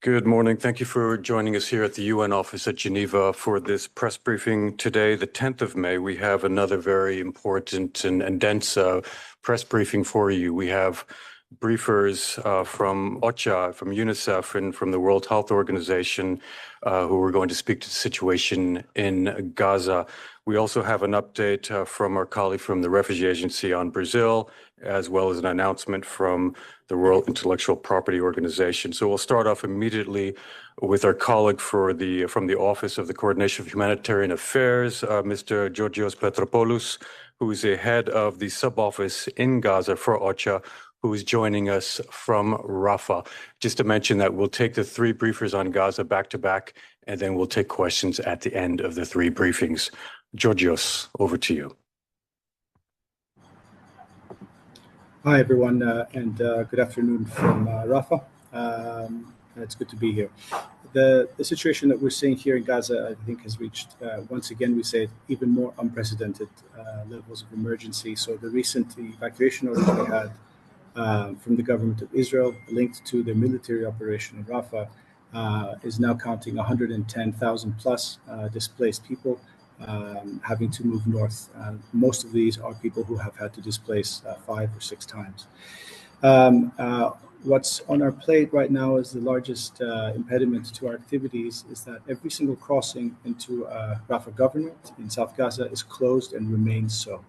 Good morning. Thank you for joining us here at the UN office at Geneva for this press briefing today, the 10th of May. We have another very important and dense press briefing for you. We have briefers from OCHA, from UNICEF, and from the World Health Organization who are going to speak to the situation in Gaza. We also have an update from our colleague from the Refugee Agency on Brazil, as well as an announcement from the World Intellectual Property Organization. So we'll start off immediately with our colleague from the Office of the Coordination of Humanitarian Affairs, Mr. Georgios Petropoulos, who is the head of the sub-office in Gaza for OCHA, who is joining us from Rafah. Just to mention that we'll take the three briefers on Gaza back to back, and then we'll take questions at the end of the three briefings. Georgios, over to you. Hi, everyone, and good afternoon from Rafah. It's good to be here. The situation that we're seeing here in Gaza, I think, has reached, once again, we say, even more unprecedented levels of emergency. So the recent evacuation orders we had from the government of Israel linked to the military operation in Rafah is now counting 110,000 plus displaced people having to move north. Most of these are people who have had to displace 5 or 6 times. What's on our plate right now is the largest impediment to our activities is that every single crossing into Rafah governorate in South Gaza is closed and remains so.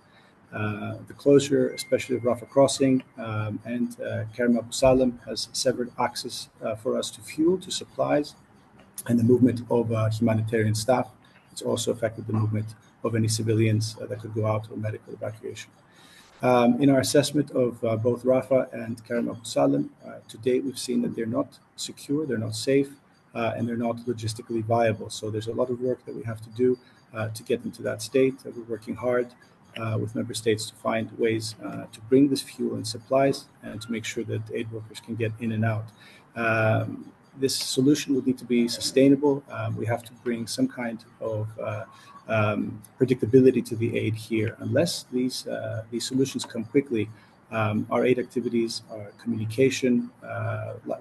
The closure, especially of Rafah crossing and Kerem Shalom, has severed access for us to fuel, to supplies, and the movement of humanitarian staff. It's also affected the movement of any civilians that could go out or medical evacuation. In our assessment of both Rafah and Kerem Shalom, to date we've seen that they're not secure, they're not safe, and they're not logistically viable. So there's a lot of work that we have to do to get them to that state. We're working hard with member states to find ways to bring this fuel and supplies and to make sure that aid workers can get in and out. This solution will need to be sustainable. We have to bring some kind of predictability to the aid here. Unless these solutions come quickly, our aid activities, our communication,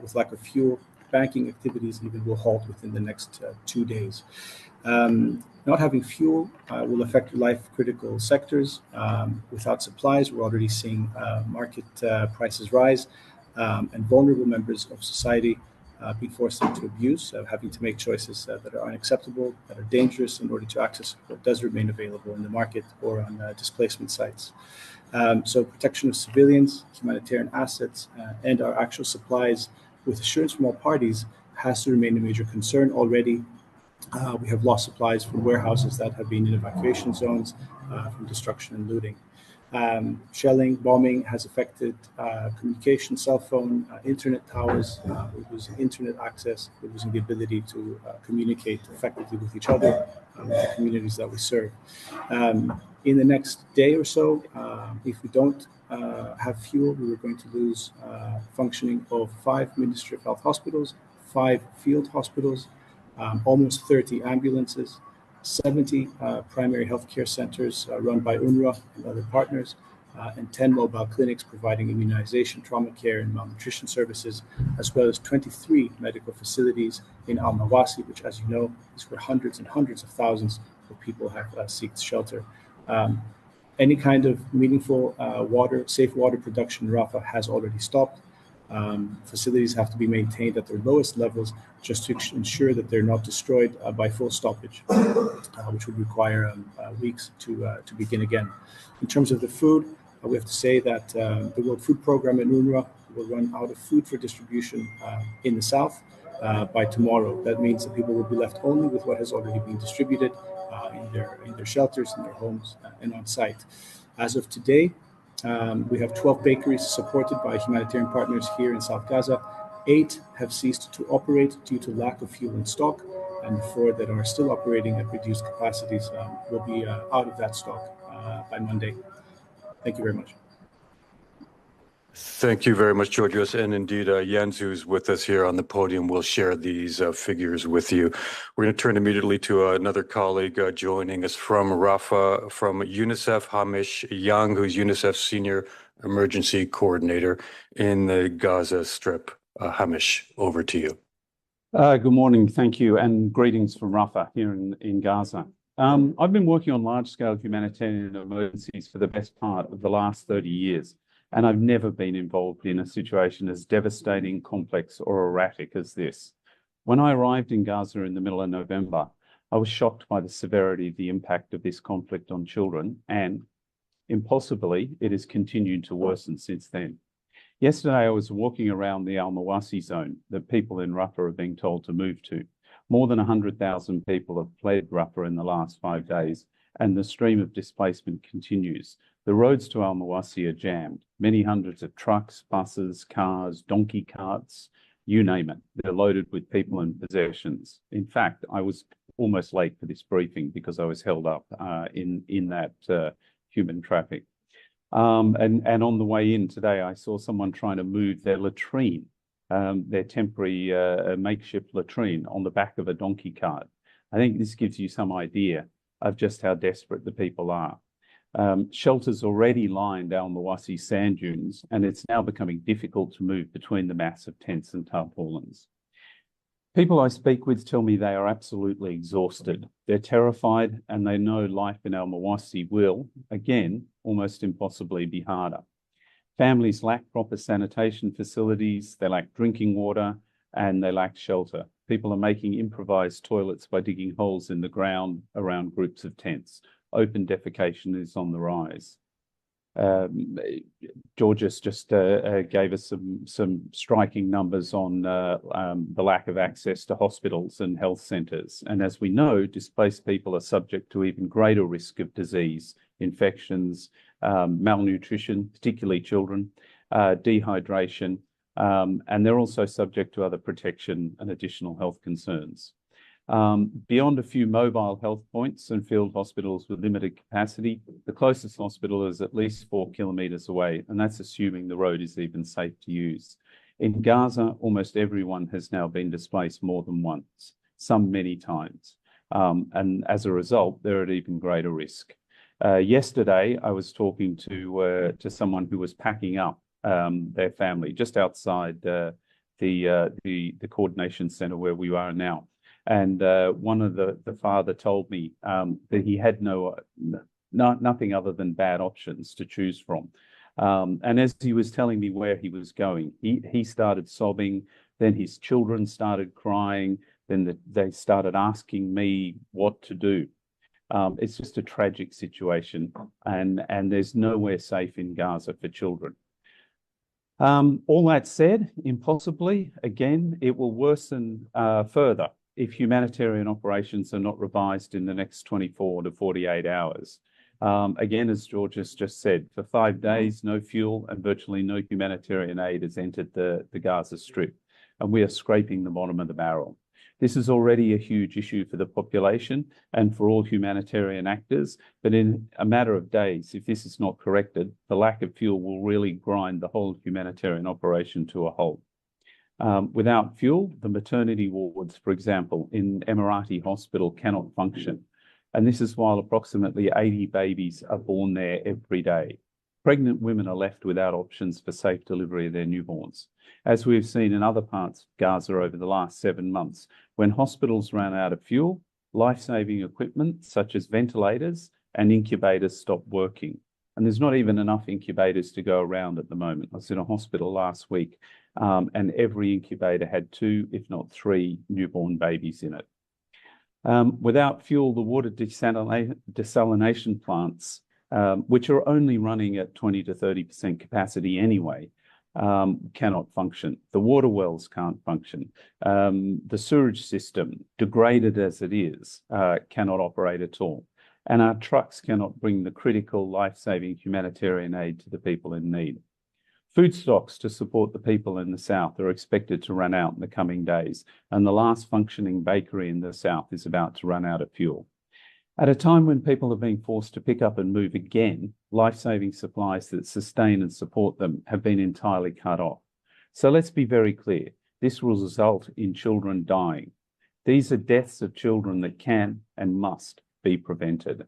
with lack of fuel, banking activities even will halt within the next 2 days. Not having fuel will affect life-critical sectors. Without supplies, we're already seeing market prices rise, and vulnerable members of society being forced into abuse, having to make choices that are unacceptable, that are dangerous in order to access what does remain available in the market or on displacement sites. So protection of civilians, humanitarian assets, and our actual supplies with assurance from all parties has to remain a major concern already. We have lost supplies from warehouses that have been in evacuation zones from destruction and looting. Shelling, bombing has affected communication, cell phone, internet towers. We're losing internet access. We're losing the ability to communicate effectively with each other, with the communities that we serve. In the next day or so, if we don't have fuel, we are going to lose functioning of 5 Ministry of Health hospitals, 5 field hospitals, almost 30 ambulances, 70 primary healthcare centers run by UNRWA and other partners, and 10 mobile clinics providing immunization, trauma care, and malnutrition services, as well as 23 medical facilities in Al-Mawasi, which, as you know, is where hundreds and hundreds of thousands of people have sought shelter. Any kind of meaningful safe water production in Rafah has already stopped. Facilities have to be maintained at their lowest levels just to ensure that they're not destroyed by full stoppage, which would require weeks to begin again. In terms of the food, we have to say that the World Food Program in UNRWA will run out of food for distribution in the south by tomorrow. That means that people will be left only with what has already been distributed in their shelters, in their homes, and on site. As of today, we have 12 bakeries supported by humanitarian partners here in South Gaza. 8 have ceased to operate due to lack of fuel in stock, and 4 that are still operating at reduced capacities will be out of that stock by Monday. Thank you very much. Thank you very much, Georgios. And indeed, Jens, who's with us here on the podium, will share these figures with you. We're going to turn immediately to another colleague joining us from Rafah, from UNICEF, Hamish Young, who's UNICEF's Senior Emergency Coordinator in the Gaza Strip. Hamish, over to you. Good morning, thank you, and greetings from Rafah here in Gaza. I've been working on large-scale humanitarian emergencies for the best part of the last 30 years, and I've never been involved in a situation as devastating, complex, or erratic as this. When I arrived in Gaza in the middle of November, I was shocked by the severity of the impact of this conflict on children, and impossibly, it has continued to worsen since then. Yesterday, I was walking around the Al-Mawasi zone that people in Rafah are being told to move to. More than 100,000 people have fled Rafah in the last 5 days, and the stream of displacement continues. The roads to Al-Mawasi are jammed. Many hundreds of trucks, buses, cars, donkey carts, you name it. They're loaded with people and possessions. In fact, I was almost late for this briefing because I was held up in that human traffic. And on the way in today, I saw someone trying to move their latrine, their temporary makeshift latrine on the back of a donkey cart. I think this gives you some idea of just how desperate the people are. Shelters already lined Al-Mawasi sand dunes, and it's now becoming difficult to move between the massive tents and tarpaulins. People I speak with tell me they are absolutely exhausted. They're terrified, and they know life in Al-Mawasi will, again, almost impossibly be harder. Families lack proper sanitation facilities, they lack drinking water, and they lack shelter. People are making improvised toilets by digging holes in the ground around groups of tents. Open defecation is on the rise. Georges just gave us some striking numbers on the lack of access to hospitals and health centres. And as we know, displaced people are subject to even greater risk of disease, infections, malnutrition, particularly children, dehydration, and they're also subject to other protection and additional health concerns. Beyond a few mobile health points and field hospitals with limited capacity, the closest hospital is at least 4 kilometres away, and that's assuming the road is even safe to use. In Gaza, almost everyone has now been displaced more than once, some many times, and as a result, they're at even greater risk. Yesterday, I was talking to someone who was packing up their family just outside the coordination centre where we are now. And one of the father told me that he had nothing other than bad options to choose from. And as he was telling me where he was going, he started sobbing, then his children started crying, then they started asking me what to do. It's just a tragic situation, and there's nowhere safe in Gaza for children. All that said, impossibly, again, it will worsen further if humanitarian operations are not revised in the next 24 to 48 hours. Again, as George has just said, for 5 days, no fuel and virtually no humanitarian aid has entered the Gaza Strip, and we are scraping the bottom of the barrel. This is already a huge issue for the population and for all humanitarian actors, but in a matter of days, if this is not corrected, the lack of fuel will really grind the whole humanitarian operation to a halt. Without fuel, the maternity wards, for example, in Emirati Hospital cannot function. And this is while approximately 80 babies are born there every day. Pregnant women are left without options for safe delivery of their newborns. As we've seen in other parts of Gaza over the last 7 months, when hospitals ran out of fuel, life-saving equipment such as ventilators and incubators stopped working. And there's not even enough incubators to go around at the moment. I was in a hospital last week, and every incubator had 2, if not 3, newborn babies in it. Without fuel, the water desalination plants, which are only running at 20 to 30% capacity anyway, cannot function. The water wells can't function. The sewage system, degraded as it is, cannot operate at all. And our trucks cannot bring the critical life-saving humanitarian aid to the people in need. Food stocks to support the people in the south are expected to run out in the coming days, and the last functioning bakery in the south is about to run out of fuel. At a time when people are being forced to pick up and move again, life-saving supplies that sustain and support them have been entirely cut off. So let's be very clear, this will result in children dying. These are deaths of children that can and must be prevented.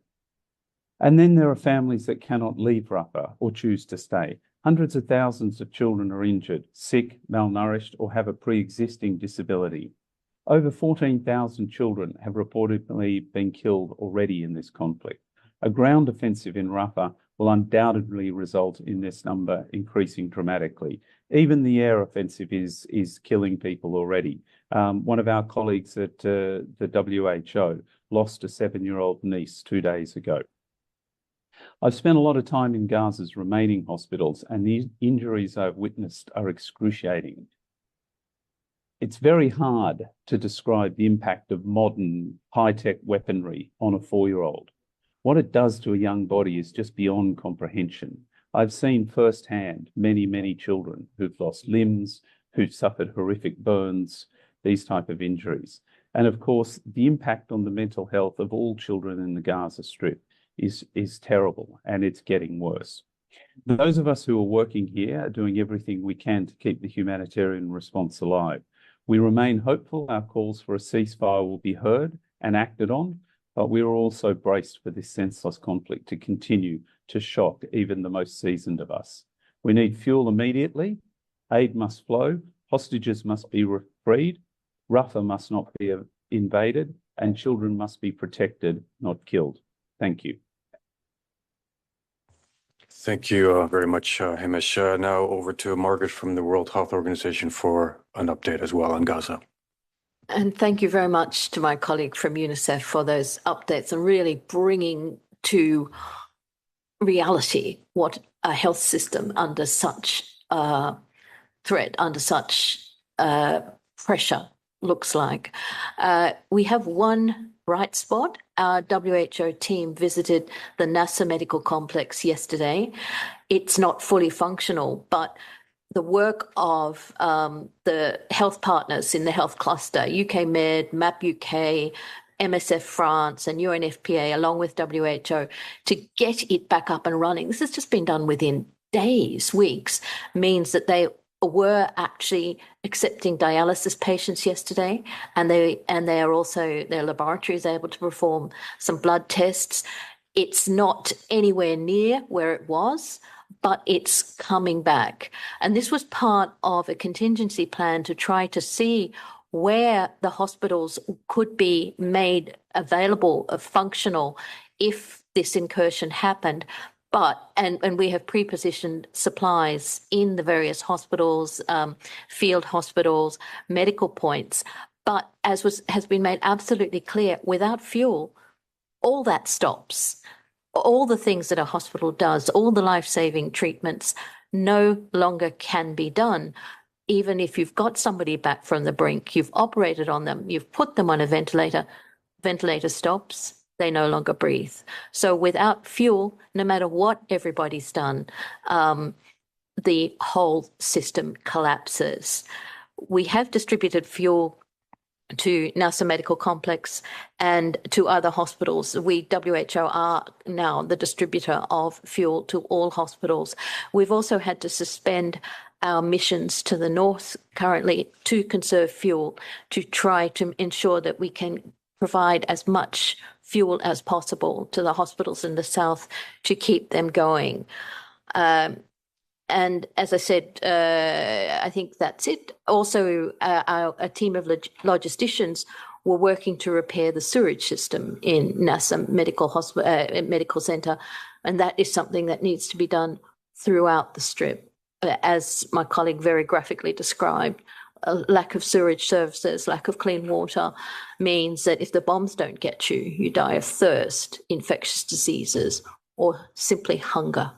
And then there are families that cannot leave Rafah or choose to stay. Hundreds of thousands of children are injured, sick, malnourished, or have a pre-existing disability. Over 14,000 children have reportedly been killed already in this conflict. A ground offensive in Rafah will undoubtedly result in this number increasing dramatically. Even the air offensive is killing people already. One of our colleagues at the WHO lost a 7-year-old niece 2 days ago. I've spent a lot of time in Gaza's remaining hospitals, and the injuries I've witnessed are excruciating. It's very hard to describe the impact of modern high-tech weaponry on a 4-year-old. What it does to a young body is just beyond comprehension. I've seen firsthand many children who've lost limbs, who've suffered horrific burns, these type of injuries. And of course, the impact on the mental health of all children in the Gaza Strip is terrible, and it's getting worse. Those of us who are working here are doing everything we can to keep the humanitarian response alive. We remain hopeful our calls for a ceasefire will be heard and acted on, but we are also braced for this senseless conflict to continue to shock even the most seasoned of us. We need fuel immediately, aid must flow, hostages must be freed, Rafah must not be invaded, and children must be protected, not killed. Thank you. Thank you very much, Hamish. Now over to Margaret from the World Health Organization for an update as well on Gaza. And thank you very much to my colleague from UNICEF for those updates and really bringing to reality what a health system under such threat, under such pressure looks like. We have one bright spot. Our WHO team visited the Nasser Medical Complex yesterday. It's not fully functional, but the work of the health partners in the health cluster, UK Med, MAP UK, MSF France and UNFPA, along with WHO, to get it back up and running. This has just been done within days, weeks, means that they were actually accepting dialysis patients yesterday, and they are also, their laboratory is able to perform some blood tests. It's not anywhere near where it was, but it's coming back. And this was part of a contingency plan to try to see where the hospitals could be made available, functional, if this incursion happened. But, and we have pre-positioned supplies in the various hospitals, field hospitals, medical points. But as has been made absolutely clear, without fuel, all that stops. All the things that a hospital does, all the life-saving treatments no longer can be done. Even if you've got somebody back from the brink, you've operated on them, you've put them on a ventilator stops, they no longer breathe. So without fuel, no matter what everybody's done, the whole system collapses. We have distributed fuel to Nasser Medical Complex and to other hospitals. WHO are now the distributor of fuel to all hospitals. We've also had to suspend our missions to the north currently to conserve fuel, to try to ensure that we can provide as much fuel as possible to the hospitals in the south to keep them going. And as I said, I think that's it. Also, a team of logisticians were working to repair the sewage system in Nasser Medical Center, and that is something that needs to be done throughout the Strip. As my colleague very graphically described, a lack of sewage services, lack of clean water means that if the bombs don't get you, you die of thirst, infectious diseases, or simply hunger.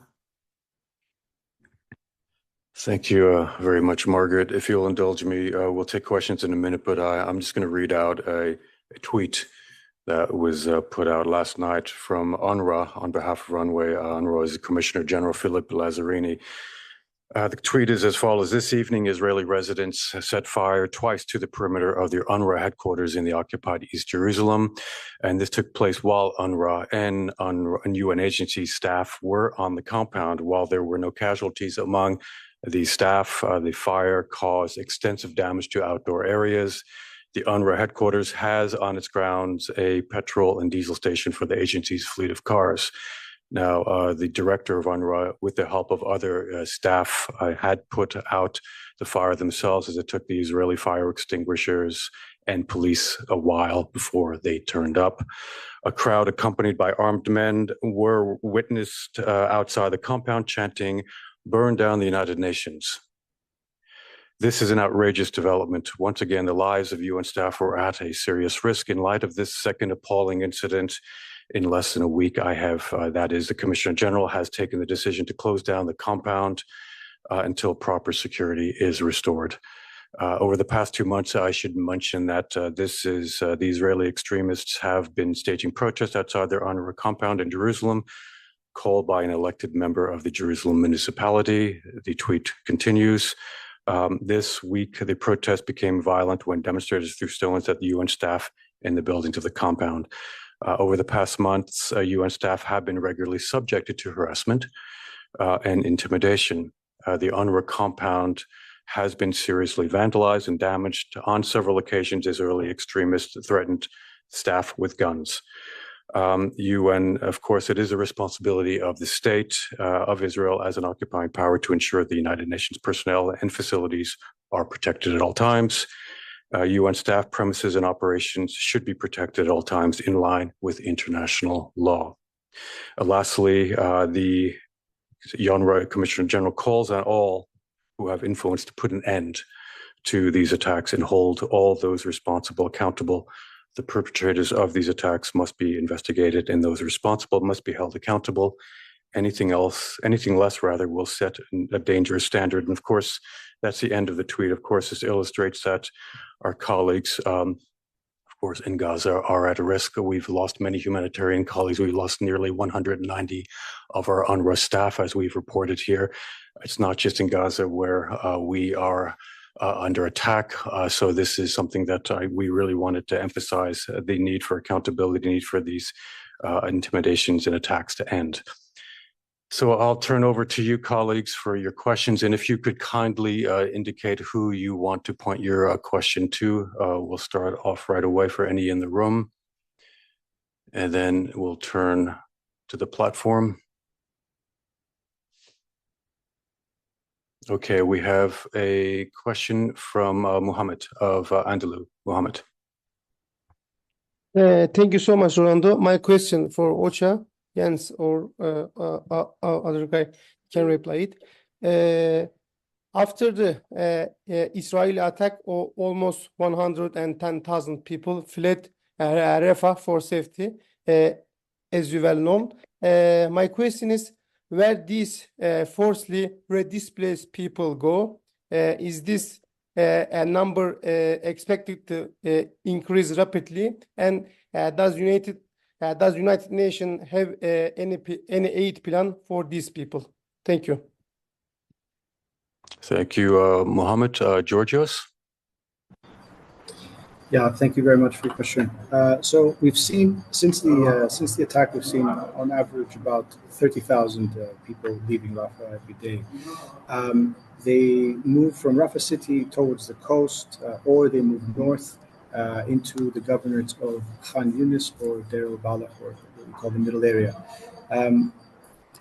Thank you very much, Margaret. If you'll indulge me, we'll take questions in a minute, but I'm just going to read out a tweet that was put out last night from UNRWA on behalf of UNRWA's Commissioner General Philip Lazzarini. The tweet is as follows: this evening, Israeli residents set fire twice to the perimeter of the UNRWA headquarters in the occupied East Jerusalem. And this took place while UNRWA and UN agency staff were on the compound. While there were no casualties among the staff, the fire caused extensive damage to outdoor areas. The UNRWA headquarters has on its grounds a petrol and diesel station for the agency's fleet of cars. Now, the director of UNRWA, with the help of other staff, had put out the fire themselves as it took the Israeli fire extinguishers and police a while before they turned up. A crowd accompanied by armed men were witnessed outside the compound chanting, "Burn down the United Nations." This is an outrageous development. Once again, the lives of UN staff were at a serious risk. In light of this second appalling incident, in less than a week, the Commissioner General has taken the decision to close down the compound until proper security is restored. Over the past 2 months, I should mention that the Israeli extremists have been staging protests outside their UNRWA compound in Jerusalem, called by an elected member of the Jerusalem municipality. The tweet continues. This week, the protest became violent when demonstrators threw stones at the UN staff in the buildings of the compound. Over the past months, UN staff have been regularly subjected to harassment and intimidation. The UNRWA compound has been seriously vandalized and damaged. On several occasions, Israeli extremists threatened staff with guns. UN, of course, it is a responsibility of the state of Israel as an occupying power to ensure the United Nations personnel and facilities are protected at all times. UN staff premises and operations should be protected at all times in line with international law. Lastly, the UNRWA Commissioner General calls on all who have influence to put an end to these attacks and hold all those responsible accountable. The perpetrators of these attacks must be investigated, and those responsible must be held accountable. Anything less will set a dangerous standard. And of course, that's the end of the tweet. Of course, this illustrates that our colleagues, of course, in Gaza are at a risk. We've lost many humanitarian colleagues. We lost nearly 190 of our UNRWA staff, as we've reported here. It's not just in Gaza where we are under attack. So this is something that we really wanted to emphasize, the need for accountability, the need for these intimidations and attacks to end. So I'll turn over to you, colleagues, for your questions. And if you could kindly indicate who you want to point your question to, we'll start off right away for any in the room. And then we'll turn to the platform. Okay, we have a question from Mohammed of Andalu. Mohammed. Thank you so much, Rolando. My question for Ocha, Jens, or other guy can reply it. After the Israeli attack, almost 110,000 people fled Rafah for safety, as you well know. My question is, where these forcibly displaced people go, is this a number expected to increase rapidly? And does United Nations have any aid plan for these people? Thank you. Thank you, Mohammed. Georgios? Yeah, thank you very much for your question. So we've seen since the attack, we've seen on average about 30,000 people leaving Rafah every day. They move from Rafah city towards the coast, or they move north into the governorates of Khan Yunis or Deir al-Balah, or what we call the middle area.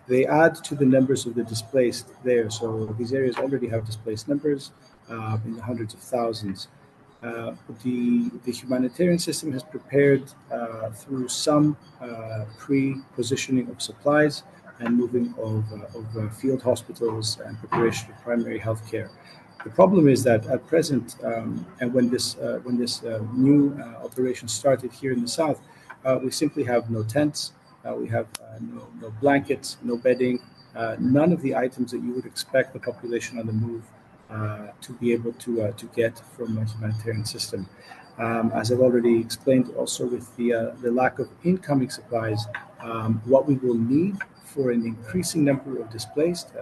They add to the numbers of the displaced there. So these areas already have displaced numbers in the hundreds of thousands. The humanitarian system has prepared through some pre-positioning of supplies and moving of field hospitals and preparation of primary health care. The problem is that at present, and when this new operation started here in the south, we simply have no tents, we have no blankets, no bedding, none of the items that you would expect the population on the move to be able to get from a humanitarian system. As I've already explained, also with the lack of incoming supplies, what we will need for an increasing number of displaced,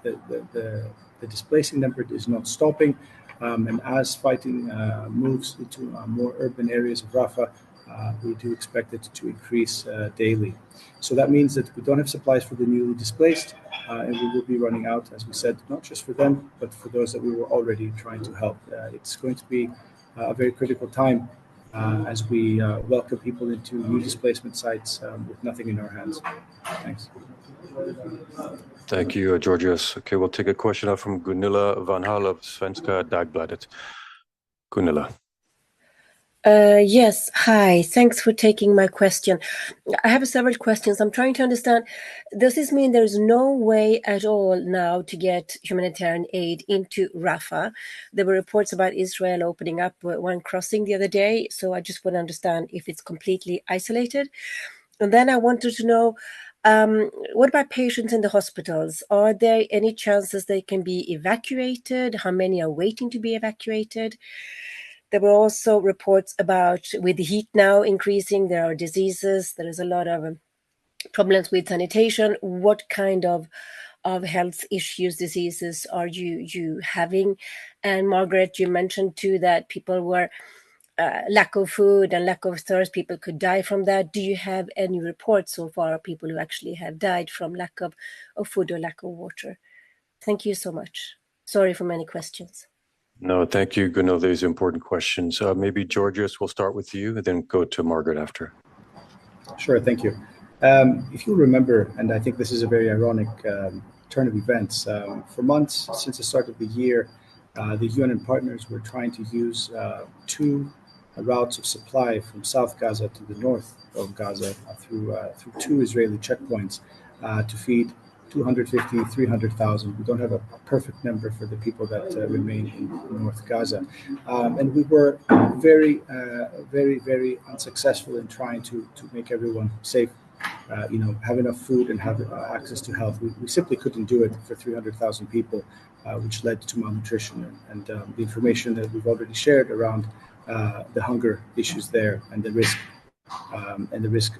the displacing number is not stopping, and as fighting moves into more urban areas of Rafah, we do expect it to increase daily. So that means that we don't have supplies for the newly displaced, and we will be running out, as we said, not just for them, but for those that we were already trying to help. It's going to be a very critical time as we welcome people into new displacement sites with nothing in our hands. Thanks. Thank you, Georgios. Okay, we'll take a question out from Gunilla Van Hal of Svenska Dagbladet. Gunilla. Yes, hi. Thanks for taking my question. I have several questions. I'm trying to understand, does this mean there's no way at all now to get humanitarian aid into Rafah? There were reports about Israel opening up one crossing the other day, so I just want to understand if it's completely isolated. And then I wanted to know, what about patients in the hospitals? Are there any chances they can be evacuated? How many are waiting to be evacuated? There were also reports about, with the heat now increasing, there are diseases, there is a lot of problems with sanitation. What kind of health issues, diseases are you having? And Margaret, you mentioned too that people were lack of food and lack of thirst, people could die from that. Do you have any reports so far of people who actually have died from lack of food or lack of water? Thank you so much. Sorry for many questions. No, thank you, Gunnar. These are important questions. Maybe Georgios, we'll start with you and then go to Margaret after. Sure, thank you. If you remember, and I think this is a very ironic turn of events, for months since the start of the year, the UN and partners were trying to use two routes of supply from South Gaza to the north of Gaza through two Israeli checkpoints to feed 250, 300,000. We don't have a perfect number for the people that remain in North Gaza. And we were very, very unsuccessful in trying to make everyone safe, have enough food and have access to health. We simply couldn't do it for 300,000 people, which led to malnutrition. And the information that we've already shared around the hunger issues there and the risk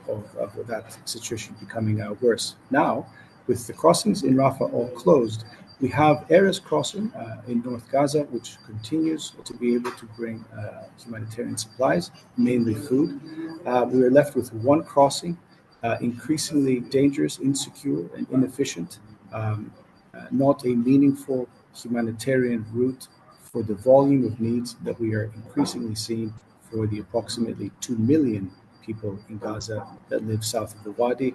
of that situation becoming worse. Now, with the crossings in Rafah all closed, we have Erez crossing in North Gaza, which continues to be able to bring humanitarian supplies, mainly food. We are left with one crossing, increasingly dangerous, insecure, and inefficient, not a meaningful humanitarian route for the volume of needs that we are increasingly seeing for the approximately 2 million people in Gaza that live south of the Wadi,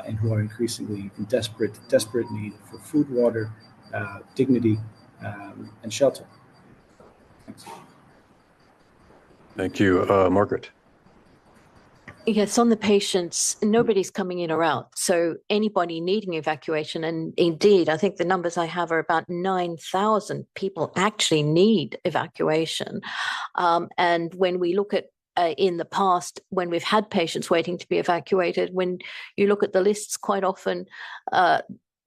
and who are increasingly in desperate need for food, water, dignity, and shelter. Thanks. Thank you. Margaret. Yes, on the patients, nobody's coming in or out. So anybody needing evacuation, and indeed, I think the numbers I have are about 9,000 people actually need evacuation. And when we look at in the past, when we've had patients waiting to be evacuated, when you look at the lists, quite often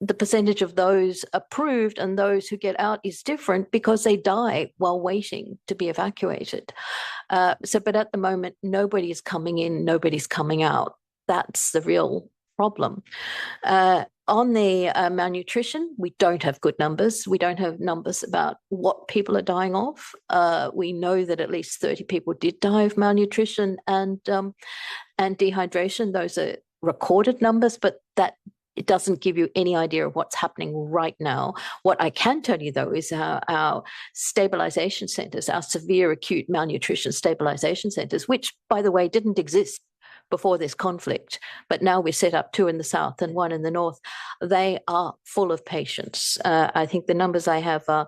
the percentage of those approved and those who get out is different because they die while waiting to be evacuated. But at the moment, nobody's coming in, nobody's coming out. That's the real problem. On the malnutrition, we don't have good numbers. We don't have numbers about what people are dying of. We know that at least 30 people did die of malnutrition and dehydration. Those are recorded numbers, but that it doesn't give you any idea of what's happening right now. What I can tell you, though, is our stabilization centers, our severe acute malnutrition stabilization centers, which, by the way, didn't exist before this conflict, but now we set up 2 in the south and 1 in the north. They are full of patients. I think the numbers I have are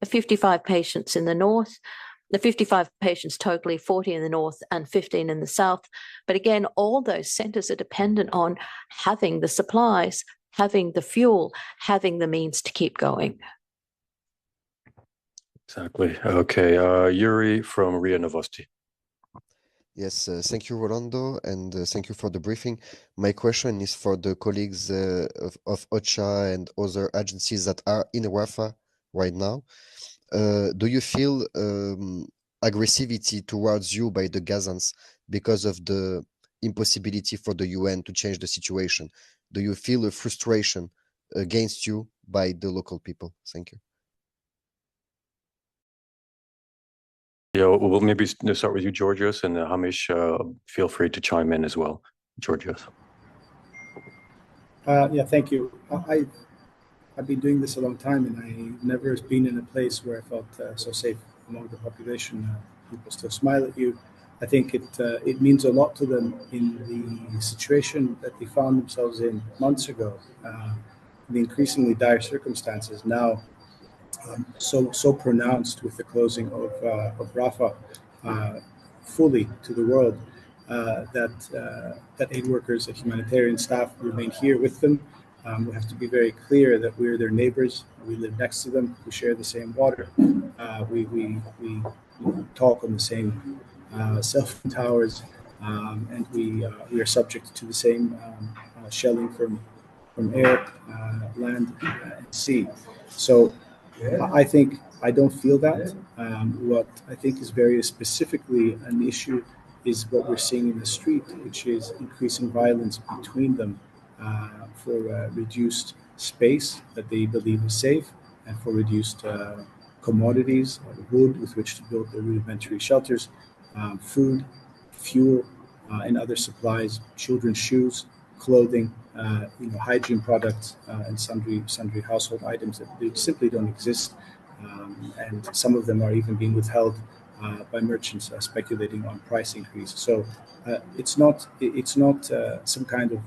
55 patients in the north, the 55 patients totally, 40 in the north and 15 in the south. But again, all those centers are dependent on having the supplies, having the fuel, having the means to keep going. Exactly. Okay. Yuri from RIA Novosti. Yes, thank you, Rolando, and thank you for the briefing. My question is for the colleagues of OCHA and other agencies that are in Rafah right now. Do you feel aggressivity towards you by the Gazans because of the impossibility for the UN to change the situation? Do you feel a frustration against you by the local people? Thank you. Yeah, we'll maybe start with you, Georgios, and Hamish, feel free to chime in as well. Georgios. Yeah, thank you. I've been doing this a long time, and I've never been in a place where I felt so safe among the population. People still smile at you. I think it means a lot to them in the situation that they found themselves in months ago, the increasingly dire circumstances now so pronounced with the closing of Rafah. fully to the world that aid workers, that humanitarian staff remain here with them. We have to be very clear that we're their neighbors. We live next to them. We share the same water. We talk on the same cell phone towers, and we are subject to the same shelling from air, land, and sea. So I think I don't feel that. What I think is very specifically an issue is what we're seeing in the street, which is increasing violence between them for reduced space that they believe is safe, and for reduced commodities, wood with which to build their rudimentary shelters, food, fuel, and other supplies, children's shoes, clothing, hygiene products, and sundry household items that they simply don't exist, and some of them are even being withheld by merchants speculating on price increase. So it's not some kind of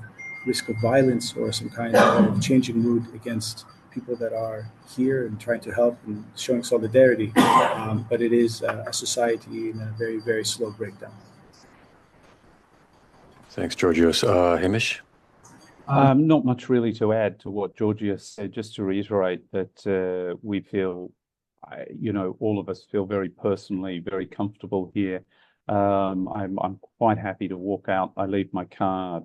risk of violence or some kind of changing mood against people that are here and trying to help and showing solidarity, but it is a society in a very, very slow breakdown. Thanks, Georgios. Hamish? Not much really to add to what Georgios said, just to reiterate that we feel, all of us feel very personally, very comfortable here. I'm quite happy to walk out. I leave my car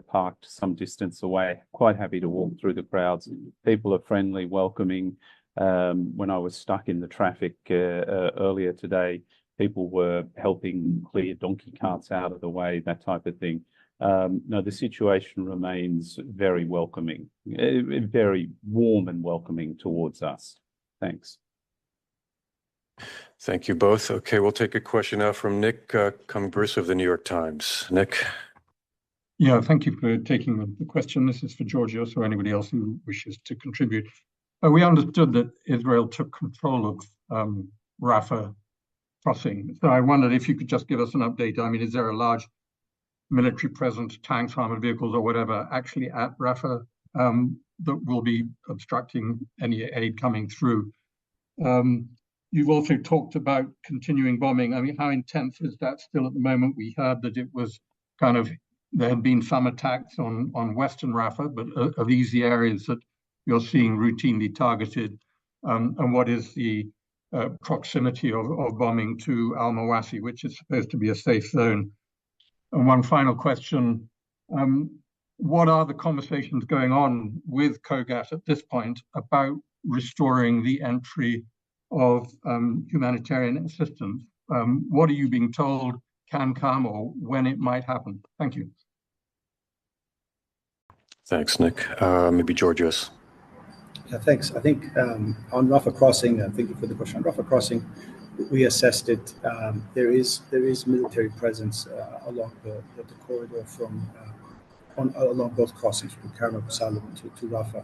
parked some distance away, quite happy to walk through the crowds. People are friendly, welcoming. When I was stuck in the traffic earlier today, people were helping clear donkey carts out of the way, that type of thing. No, the situation remains very welcoming, very warm and welcoming towards us. Thanks. Thank you both. Okay, we'll take a question now from Nick Cumbers of the New York Times. Nick? Yeah, thank you for taking the question. This is for Georgios or anybody else who wishes to contribute. We understood that Israel took control of Rafah crossing. So I wondered if you could just give us an update. I mean, is there a large military presence, tanks, armored vehicles, or whatever, actually at Rafah that will be obstructing any aid coming through? You've also talked about continuing bombing. I mean, how intense is that still at the moment? We heard that it was there had been some attacks on Western Rafah, but are these the areas that you're seeing routinely targeted? And what is the proximity of bombing to Al-Mawasi, which is supposed to be a safe zone? And one final question, what are the conversations going on with COGAT at this point about restoring the entry of humanitarian assistance? What are you being told can come or when it might happen? Thank you. Thanks, Nick. Maybe Georgios. Yeah, thanks. I think on Rafah crossing, thank you for the question. On Rafah crossing, we assessed it. There is military presence along the corridor from along both crossings from Kerem Shalom to Rafah.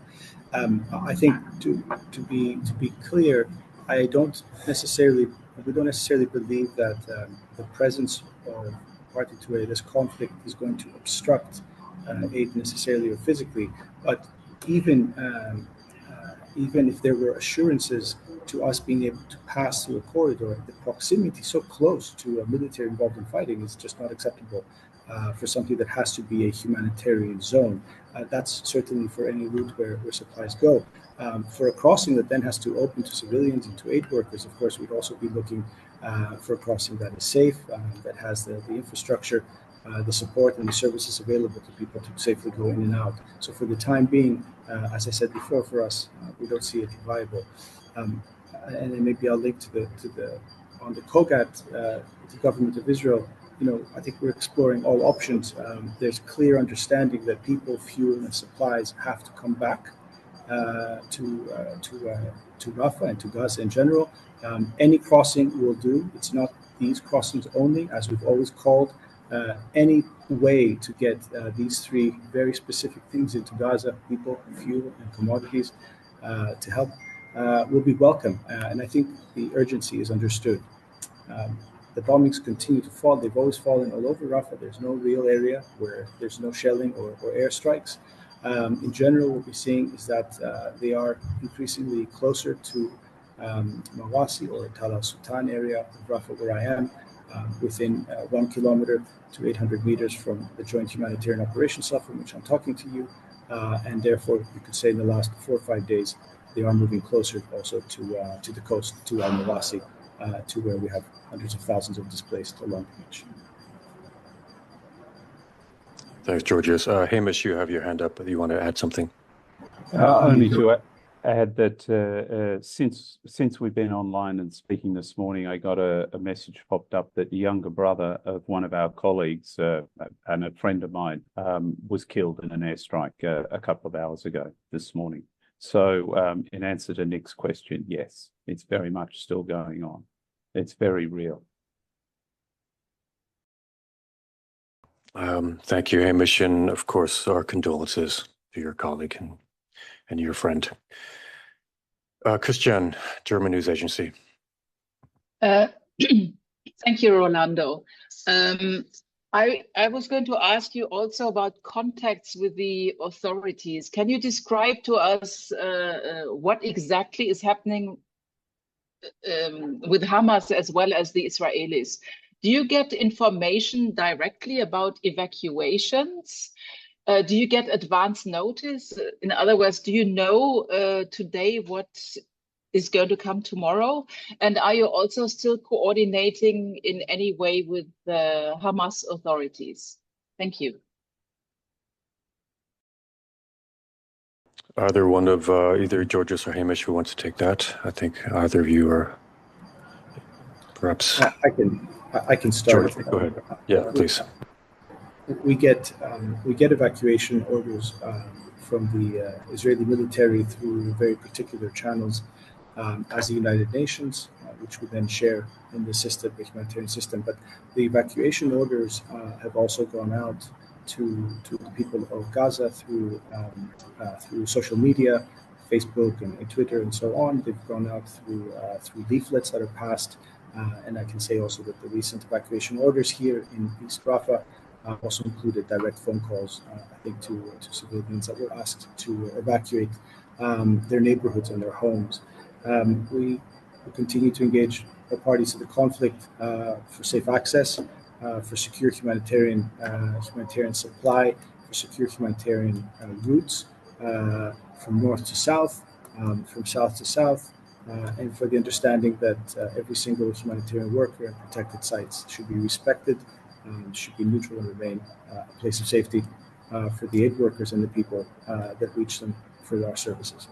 I think to be clear, we don't necessarily believe that the presence of party to this conflict is going to obstruct aid necessarily or physically, but even if there were assurances to us being able to pass through a corridor, the proximity so close to a military involved in fighting is just not acceptable for something that has to be a humanitarian zone. That's certainly for any route where supplies go. For a crossing that then has to open to civilians and to aid workers, of course, we'd also be looking for a crossing that is safe, that has the infrastructure, the support and the services available to people to safely go in and out. So for the time being, as I said before, for us, we don't see it viable. And then maybe I'll link on the COGAT, the government of Israel. I think we're exploring all options. There's clear understanding that people, fuel, and supplies have to come back to Rafah and to Gaza in general. Any crossing will do. It's not these crossings only, as we've always called. Any way to get these three very specific things into Gaza, people, fuel, and commodities, to help, will be welcome. And I think the urgency is understood. The bombings continue to fall. They've always fallen all over Rafah. There's no real area where there's no shelling or airstrikes. In general, what we're seeing is that they are increasingly closer to Mawasi or Tal al-Sultan area of Rafah, where I am, within 1 kilometer to 800 meters from the Joint Humanitarian Operations Cell from which I'm talking to you. And therefore, you could say in the last 4 or 5 days, they are moving closer also to the coast, to al-Mawasi, to where we have hundreds of thousands of displaced along the beach. Thanks, Georgios. Hamish, you have your hand up. You want to add something? Only to add that since we've been online and speaking this morning, I got a message popped up that the younger brother of one of our colleagues and a friend of mine was killed in an airstrike a couple of hours ago this morning. So in answer to Nick's question, yes, it's very much still going on. It's very real. Thank you, Hamish, and of course, our condolences to your colleague and your friend. Christian, German news agency. Thank you, Rolando. I was going to ask you also about contacts with the authorities. Can you describe to us what exactly is happening with Hamas as well as the Israelis? Do you get information directly about evacuations? Do you get advance notice? In other words, do you know today what is going to come tomorrow? And are you also still coordinating in any way with the Hamas authorities? Thank you. Either one of either Georgios or Hamish who wants to take that? I think either of you are perhaps. I can start. George, go ahead. Yeah, please. We get evacuation orders from the Israeli military through very particular channels as the United Nations, which we then share in the system, the humanitarian system. But the evacuation orders have also gone out to the people of Gaza through social media, Facebook and Twitter and so on. They've gone out through leaflets that are passed. And I can say also that the recent evacuation orders here in East Rafah also included direct phone calls, I think, to civilians that were asked to evacuate their neighborhoods and their homes. We continue to engage the parties to the conflict for safe access, for secure humanitarian supply, for secure humanitarian routes from north to south, from south to south. And for the understanding that every single humanitarian worker and protected sites should be respected, should be neutral and remain a place of safety for the aid workers and the people that reach them for our services.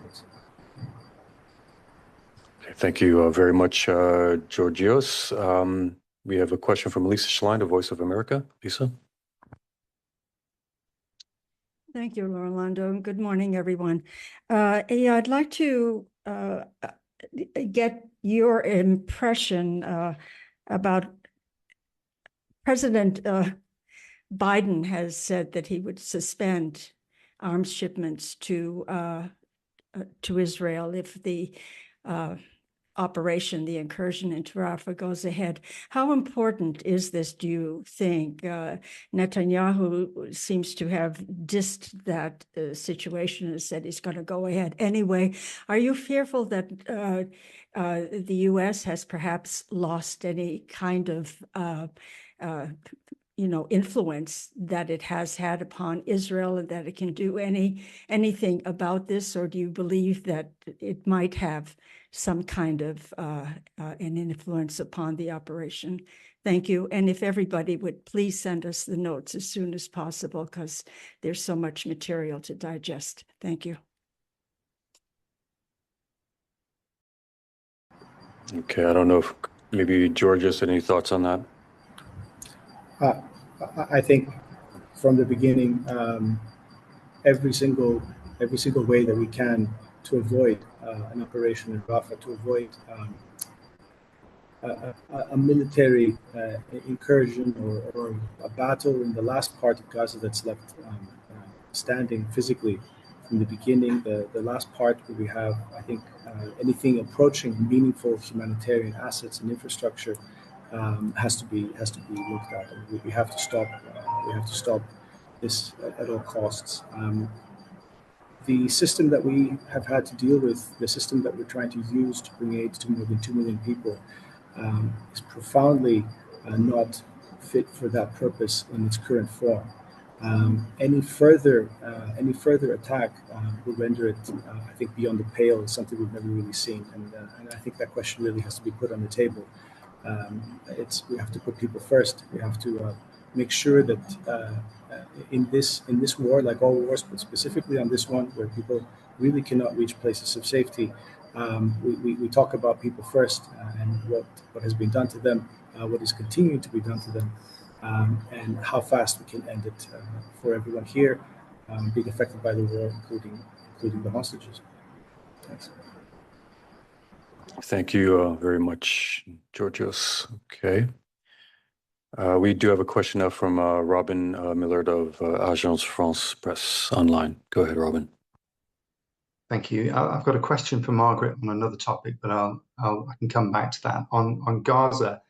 Thanks. Okay, thank you very much, Georgios. We have a question from Lisa Schlein, the Voice of America. Lisa? Thank you, Rolando. Good morning, everyone. I'd like to get your impression about President Biden has said that he would suspend arms shipments to Israel if the operation, the incursion into Rafah, goes ahead. How important is this, do you think? Netanyahu seems to have dissed that situation and said he's going to go ahead anyway. Are you fearful that the U.S. has perhaps lost any kind of influence that it has had upon Israel and that it can do anything about this? Or do you believe that it might have some kind of an influence upon the operation? Thank you. And if everybody would please send us the notes as soon as possible, because there's so much material to digest. Thank you. Okay, I don't know if maybe Georgios, any thoughts on that? I think from the beginning, every single way that we can to avoid an operation in Rafah, to avoid a military incursion or a battle in the last part of Gaza that's left standing physically from the beginning, the last part where we have, I think, anything approaching meaningful humanitarian assets and infrastructure has to be looked at. And we have to stop. We have to stop this at all costs. The system that we have had to deal with, the system that we're trying to use to bring aid to more than 2 million people, is profoundly not fit for that purpose in its current form. Any further attack will render it, I think, beyond the pale. It's something we've never really seen, and I think that question really has to be put on the table. We have to put people first. We have to make sure that in this war, like all wars, but specifically on this one, where people really cannot reach places of safety, we talk about people first and what has been done to them, what is continuing to be done to them, and how fast we can end it for everyone here being affected by the war, including the hostages. Thanks. Thank you very much, Georgios. Okay. We do have a question now from Robin Millard of Agence France Presse Online. Go ahead, Robin. Thank you. I've got a question for Margaret on another topic, but I can come back to that. On Gaza,